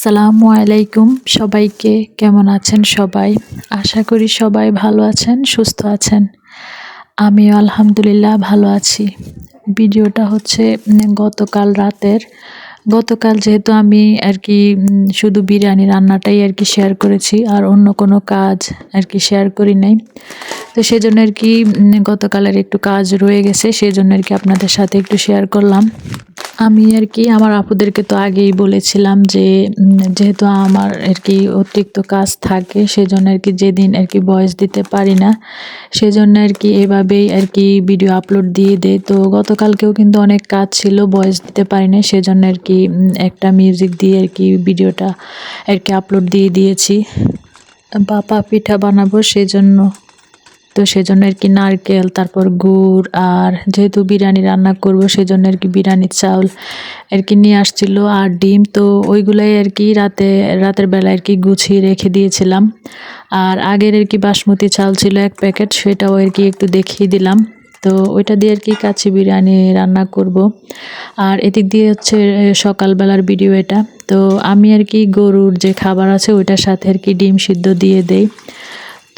আসসালামু আলাইকুম সবাইকে। কেমন আছেন সবাই? আশা করি সবাই ভালো আছেন, সুস্থ আছেন। আমিও আলহামদুলিল্লাহ ভালো আছি। ভিডিওটা হচ্ছে গতকাল রাতের। গতকাল যেহেতু আমি শুধু বিরিয়ানি রান্নাটাই শেয়ার করেছি, আর অন্য কোনো কাজ শেয়ার করি নাই। তো সেজন্য গতকালের একটু কাজ রয়ে গেছে, সেজন্য আপনাদের সাথে একটু শেয়ার করলাম। আমি আমার আপুদেরকে তো আগেই বলেছিলাম যে যেহেতু আমার অতিরিক্ত কাজ থাকে, সেজন্য যেদিন ভয়েস দিতে পারি না, সেজন্য এভাবেই ভিডিও আপলোড দিয়ে দেই। তো গতকালকেও কিন্তু অনেক কাজ ছিল, ভয়েস দিতে পারি না, সেজন্য একটা মিউজিক দিয়ে ভিডিওটা আপলোড দিয়ে দিয়েছি। বাপা পিঠা বানাবো সেজন্য, তো সেজন্য নারকেল, তারপর গুড়, আর যেহেতু বিরিয়ানি রান্না করব সেজন্য বিরিয়ানির চাউল নিয়ে আসছিল, আর ডিম। তো ওইগুলাই রাতের বেলা গুছিয়ে রেখে দিয়েছিলাম। আর আগের বাসমতি চাল ছিল 1 প্যাকেট, সেটাও একটু দেখিয়ে দিলাম। তো ওইটা দিয়ে কাচ্চি বিরিয়ানি রান্না করব। আর এদিক দিয়ে হচ্ছে সকালবেলার ভিডিও এটা। তো আমি গরুর যে খাবার আছে ওইটার সাথে ডিম সিদ্ধ দিয়ে দেই।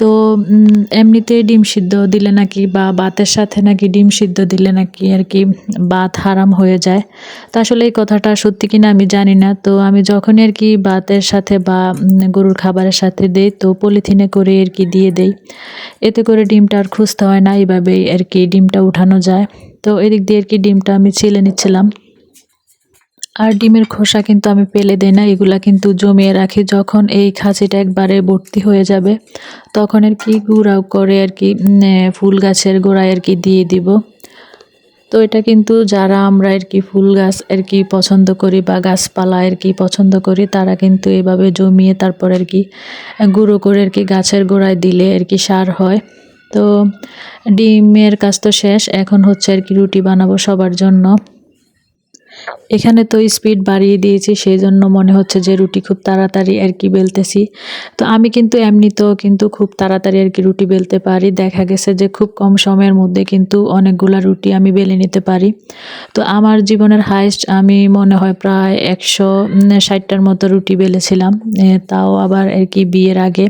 তো এমনিতে ডিম সিদ্ধ দিলে নাকি, বা ভাতের সাথে নাকি ডিম সিদ্ধ দিলে নাকি ভাত হারাম হয়ে যায়। তো আসলে এই কথাটা সত্যি কিনা আমি জানি না। তো আমি যখনই ভাতের সাথে বা গরুর খাবারের সাথে দেই, তো পলিথিনে করে দিয়ে দেই। এতে করে ডিমটা আর খুঁজতে হয় না, এইভাবেই ডিমটা উঠানো যায়। তো এদিক দিয়ে ডিমটা আমি ছিলে নিচ্ছিলাম। আর ডিমের খোসা কিন্তু আমি ফেলে দেই না, এগুলা কিন্তু জমিয়ে রাখি। যখন এই খাঁচিটা একবারে ভর্তি হয়ে যাবে, তখন গুঁড়াও করে ফুল গাছের গোড়ায় দিয়ে দিব। তো এটা কিন্তু যারা আমরা ফুল গাছ পছন্দ করি, বা গাছপালা পছন্দ করি, তারা কিন্তু এভাবে জমিয়ে তারপর গুঁড়ো করে গাছের গোড়ায় দিলে সার হয়। তো ডিমের কাজ তো শেষ, এখন হচ্ছে রুটি বানাবো সবার জন্য। এখানে তো স্পিড বাড়িয়ে দিয়েছি, সেই জন্য মনে হচ্ছে যে রুটি খুব তাড়াতাড়ি বেলতেছি। তো আমি কিন্তু এমনিতেও কিন্তু খুব তাড়াতাড়ি রুটি বেলতে পারি। দেখা গেছে যে খুব কম সময়ের মধ্যে কিন্তু অনেকগুলা রুটি আমি বেলে নিতে পারি। তো আমার জীবনের হাইস্ট আমি মনে হয় প্রায় 160টার মতো রুটি বেলেছিলাম, তাও আবার বিয়ের আগে।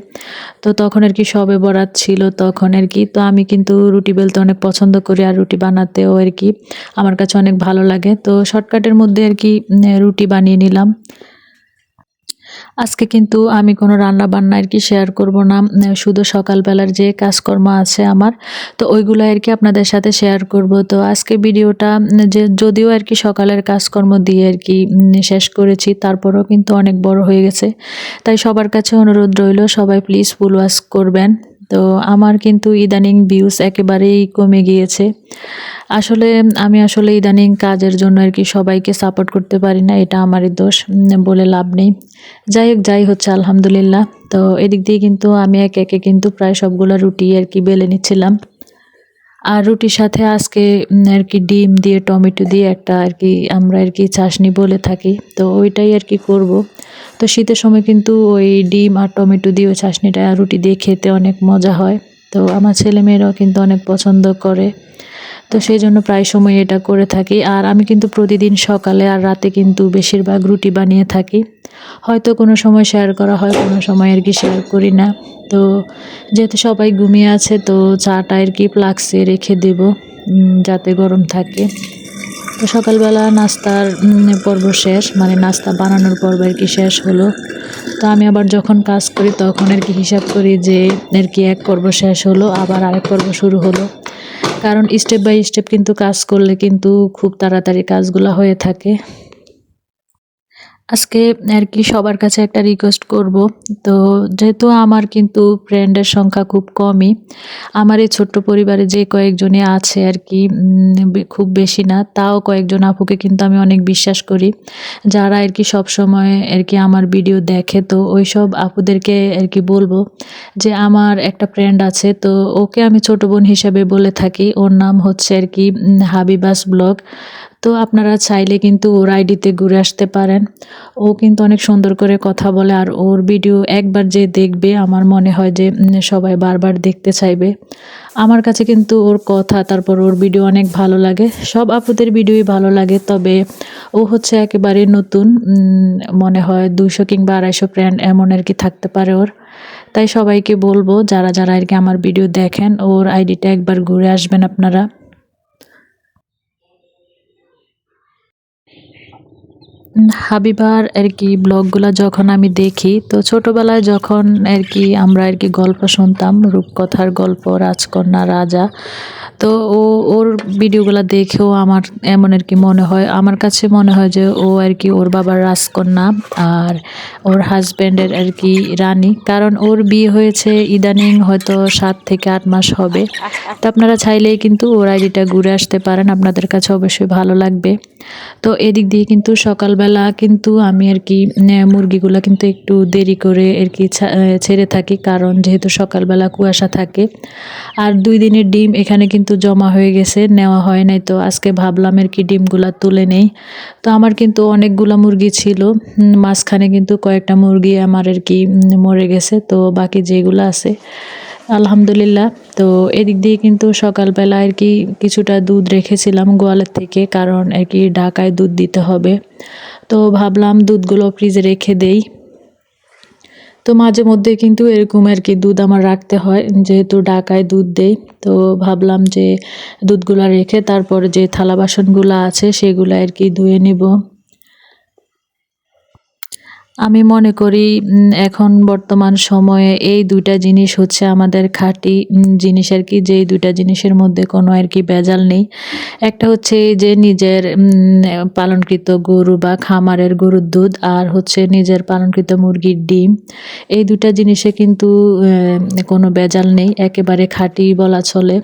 তো তখন সবে বরাত ছিল তখন তো আমি কিন্তু রুটি বেলতে অনেক পছন্দ করি, আর রুটি বানাতেও আমার কাছে অনেক ভালো লাগে। তো শর্টকাটের মধ্যে রুটি বানিয়ে নিলাম। আজকে কিন্তু আমি কোনো রান্না বান্না শেয়ার করব না, শুধু সকালবেলার যে কাজকর্ম আছে আমার, তো ওইগুলো আপনাদের সাথে শেয়ার করব। তো আজকে ভিডিওটা যদিও সকালের কাজকর্ম দিয়ে শেষ করেছি, তারপরেও কিন্তু অনেক বড় হয়ে গেছে। তাই সবার কাছে অনুরোধ রইল, সবাই প্লিজ ফুল ওয়াচ করবেন। তো আমার কিন্তু ইদানিং ভিউজ একেবারেই কমে গিয়েছে। আমি ইদানিং কাজের জন্য সবাইকে সাপোর্ট করতে পারি না, এটা আমারই দোষ, বলে লাভ নেই। যাই হচ্ছে আলহামদুলিল্লাহ। তো এদিক দিয়ে কিন্তু আমি একে একে কিন্তু প্রায় সবগুলো রুটি বেলে নিচ্ছিলাম। আর রুটির সাথে আজকে ডিম দিয়ে টমেটো দিয়ে একটা আমরা চাশনি বলে থাকি, তো ওইটাই করব। তো শীতের সময় কিন্তু ওই ডিম আর টমেটো দিয়ে ওই চাশনিটা রুটি দিয়ে খেতে অনেক মজা হয়। তো আমার ছেলেমেয়েরাও কিন্তু অনেক পছন্দ করে। তো সেই জন্য প্রায় সময় এটা করে থাকি। আর আমি কিন্তু প্রতিদিন সকালে আর রাতে কিন্তু বেশিরভাগ রুটি বানিয়ে থাকি। হয়তো কোনো সময় শেয়ার করা হয়, কোনো সময় শেয়ার করি না। তো যেহেতু সবাই ঘুমিয়ে আছে, তো চাটা ফ্লাক্সে রেখে দেব যাতে গরম থাকে। তো সকালবেলা নাস্তার পর্ব শেষ, মানে নাস্তা বানানোর পর্ব শেষ হলো। তো আমি আবার যখন কাজ করি তখন হিসাব করি যে এক পর্ব শেষ হলো, আবার আরেক পর্ব শুরু হলো। কারণ স্টেপ বাই স্টেপ কিন্তু কাজ করলে কিন্তু খুব তাড়াতাড়ি কাজগুলো হয়ে থাকে। আজকে সবার কাছে একটা রিকোয়েস্ট করব। তো যেহেতু আমার কিন্তু ফ্রেন্ডের সংখ্যা খুব কমই, আমার এই ছোট্ট পরিবারে যে কয়েকজনই আছে খুব বেশি না, তাও কয়েকজন আপুকে কিন্তু আমি অনেক বিশ্বাস করি, যারা সব সময় আমার ভিডিও দেখে। তো ওই সব আপুদেরকে বলবো যে আমার একটা ফ্রেন্ড আছে, তো ওকে আমি ছোট বোন হিসেবে বলে থাকি। ওর নাম হচ্ছে হাবিবাস ব্লগ। তো আপনারা চাইলে কিন্তু ওর আইডিতে ঘুরে আসতে পারেন। ও কিন্তু অনেক সুন্দর করে কথা বলে, আর ওর ভিডিও একবার যে দেখবে আমার মনে হয় যে সবাই বারবার দেখতে চাইবে। আমার কাছে কিন্তু ওর কথা তারপর ওর ভিডিও অনেক ভালো লাগে। সব আপুদের ভিডিওই ভালো লাগে, তবে ও হচ্ছে একেবারে নতুন। মনে হয় 200 কিংবা 250 ফ্রেন্ড এমন আর কি থাকতে পারে ওর। তাই সবাইকে বলবো যারা যারা আর কি আমার ভিডিও দেখেন ওর আইডিটা একবার ঘুরে আসবেন আপনারা। হাবিবার আর কি ব্লগগুলা যখন আমি দেখি, তো ছোটবেলায় যখন আর কি আমরা আর কি গল্প শুনতাম, রূপকথার গল্প, রাজকন্যা, রাজা, তো ওর ভিডিওগুলো দেখেও আমার এমন আর কি মনে হয়, আমার কাছে মনে হয় যে ও আর কি ওর বাবার রাজকন্যা আর ওর হাজব্যান্ডের আর কি রানী। কারণ ওর বিয়ে হয়েছে ইদানিং হয়তো 7 থেকে 8 মাস হবে। তো আপনারা চাইলেই কিন্তু ওর আইডিটা ঘুরে আসতে পারেন, আপনাদের কাছে অবশ্যই ভালো লাগবে। তো এদিক দিয়ে কিন্তু সকালবেলা কিন্তু আমি আর কি মুরগিগুলো কিন্তু একটু দেরি করে আর কি ছেড়ে থাকি, কারণ যেহেতু সকালবেলা কুয়াশা থাকে। আর 2 দিনের ডিম এখানে কিন্তু জমা হয়ে গেছে, নেওয়া হয় নাই, তো আজকে ভাবলাম আর কি ডিমগুলা তুলে নেই। তো আমার কিন্তু অনেকগুলা মুরগি ছিল, মাঝখানে কিন্তু কয়েকটা মুরগি আমার আর কি মরে গেছে, তো বাকি যেগুলো আছে আলহামদুলিল্লাহ। তো এদিক দিয়ে কিন্তু সকালবেলা আর কি কিছুটা দুধ রেখেছিলাম গোয়ালের থেকে, কারণ আর কি ঢাকায় দুধ দিতে হবে। তো ভাবলাম দুধগুলো ফ্রিজে রেখে দেই। তো মাঝে মধ্যে কিন্তু এরকম আর কি দুধ আমার রাখতে হয়, যেহেতু ঢাকায় দুধ দেই। তো ভাবলাম যে দুধগুলা রেখে তারপর যে থালা বাসনগুলো আছে সেগুলো আর কি ধুয়ে নিব। আমি মনে করি এখন বর্তমান সময়ে এই 2টা জিনিস হচ্ছে আমাদের খাঁটি জিনিস আর কি, যেই 2টা জিনিসের মধ্যে কোনো আর কি ভেজাল নেই। একটা হচ্ছে এই যে নিজের পালনকৃত গরু বা খামারের গরুর দুধ, আর হচ্ছে নিজের পালনকৃত মুরগির ডিম। এই 2টা জিনিসে কিন্তু কোনো ভেজাল নেই, একেবারে খাঁটি বলা চলে।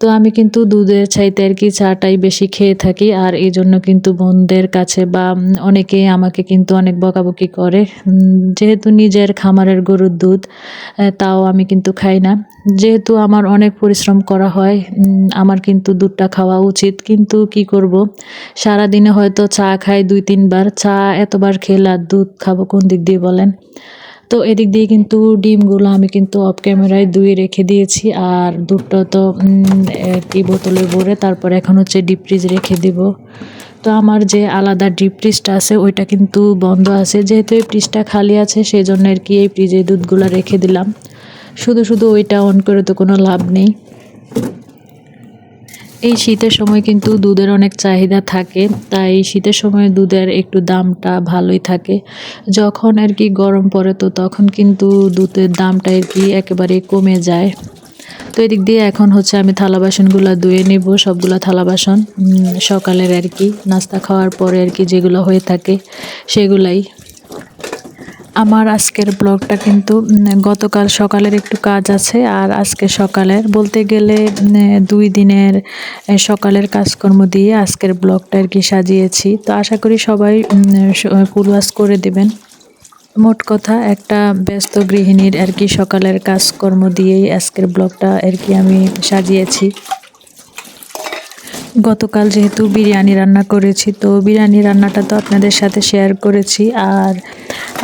তো আমি কিন্তু দুধের চাইতে আর কি চাটাই বেশি খেয়ে থাকি, আর এই জন্য কিন্তু বোনদের কাছে বা অনেকেই আমাকে কিন্তু অনেক বকাবকি করে। যেহেতু নিজের খামারের গরুর দুধ, তাও আমি কিন্তু খাই না। যেহেতু আমার অনেক পরিশ্রম করা হয়, আমার কিন্তু দুধটা খাওয়া উচিত, কিন্তু কি করব, সারাদিনে হয়তো চা খাই 2-3 বার, চা এতবার খেলে আর দুধ খাবো কোন দিক দিয়ে বলেন। তো এদিক দিয়ে কিন্তু ডিমগুলো আমি কিন্তু অফ ক্যামেরায় ধুয়ে রেখে দিয়েছি, আর দুধটা তো কি বোতলে ভরে তারপর এখন হচ্ছে ডিপ ফ্রিজ রেখে দিব। তো আমার যে আলাদা ডিপ ফ্রিজটা আছে ওইটা কিন্তু বন্ধ আছে, যেহেতু এই ফ্রিজটা খালি আছে সেই জন্য আর কি এই ফ্রিজে দুধগুলো রেখে দিলাম। শুধু শুধু ওইটা অন করে তো কোনো লাভ নেই। এই শীতের সময় কিন্তু দুধের অনেক চাহিদা থাকে, তাই শীতের সময় দুধের একটু দামটা ভালোই থাকে। যখন আর কি গরম পড়ে তো তখন কিন্তু দুধের দামটা আর কি একেবারে কমে যায়। তো এদিক দিয়ে এখন হচ্ছে আমি থালা বাসনগুলো ধুয়ে নেব, সবগুলা থালা বাসন সকালের আর কি নাস্তা খাওয়ার পরে আর কি যেগুলো হয়ে থাকে সেগুলাই। আমার আজকের ব্লগটা কিন্তু গতকাল সকালের একটু কাজ আছে, আর আজকে সকালের বলতে গেলে 2 দিনের সকালের কাজকর্ম দিয়ে আজকের ব্লগটা আর কি সাজিয়েছি। তো আশা করি সবাই ফুল ওয়াচ করে দেবেন। মোট কথা একটা ব্যস্ত গৃহিণীর আর কি সকালের কাজকর্ম দিয়েই আজকের ব্লগটা আর কি আমি সাজিয়েছি। গতকাল যেহেতু বিরিয়ানি রান্না করেছি, তো বিরিয়ানি রান্নাটা তো আপনাদের সাথে শেয়ার করেছি, আর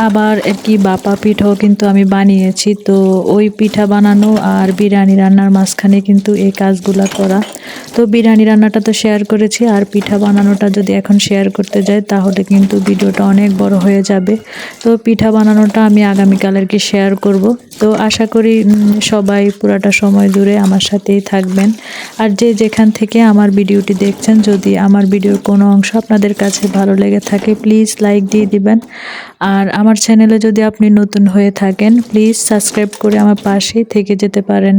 আবার আর কি বাপা পিঠাও কিন্তু আমি বানিয়েছি। তো ওই পিঠা বানানো আর বিরিয়ানি রান্নার মাঝখানে কিন্তু এই কাজগুলো করা। তো বিরিয়ানি রান্নাটা তো শেয়ার করেছি, আর পিঠা বানানোটা যদি এখন শেয়ার করতে যাই তাহলে কিন্তু ভিডিওটা অনেক বড় হয়ে যাবে। তো পিঠা বানানোটা আমি আগামীকাল আর কি শেয়ার করব। তো আশা করি সবাই পুরাটা সময় জুড়ে আমার সাথেই থাকবেন। আর যে যেখান থেকে আমার ভিডিওটি দেখছেন, যদি আমার ভিডিওর কোনো অংশ আপনাদের কাছে ভালো লেগে থাকে প্লিজ লাইক দিয়ে দিবেন। আর আমার চ্যানেলে যদি আপনি নতুন হয়ে থাকেন প্লিজ সাবস্ক্রাইব করে আমার পাশেই থেকে যেতে পারেন।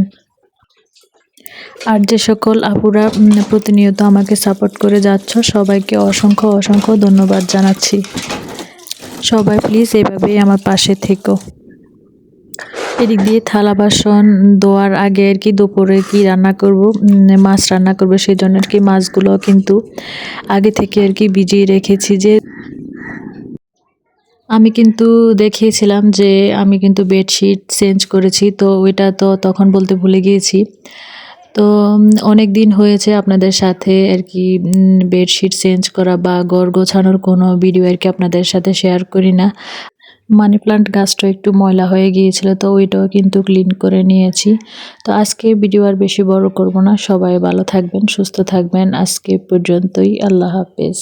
আর যে সকল আপুরা প্রতিনিয়ত আমাকে সাপোর্ট করে যাচ্ছ সবাইকে অসংখ্য অসংখ্য ধন্যবাদ জানাচ্ছি। সবাই প্লিজ এভাবেই আমার পাশে থেকো। এদিক দিয়ে থালা বাসন ধোয়ার আগে আর কি দুপুরে কি রান্না করব, মাছ রান্না করব, সেই জন্য আর কি মাছগুলো কিন্তু আগে থেকে আর কি ভিজিয়ে রেখেছি। যে আমি কিন্তু দেখিয়েছিলাম যে আমি কিন্তু বেডশিট চেঞ্জ করেছি, তো ওইটা তো তখন বলতে ভুলে গিয়েছি। তো অনেক দিন হয়েছে আপনাদের সাথে আর কি বেডশিট চেঞ্জ করা বা ঘর গোছানোর কোনো ভিডিও আর কি আপনাদের সাথে শেয়ার করি না। মানি প্লান্ট গাছটা একটু ময়লা হয়ে গিয়েছিল, তো ওইটাও কিন্তু ক্লিন করে নিয়েছি। তো আজকে ভিডিও আর বেশি বড় করব না। সবাই ভালো থাকবেন, সুস্থ থাকবেন। আজকে পর্যন্তই। আল্লাহ হাফেজ।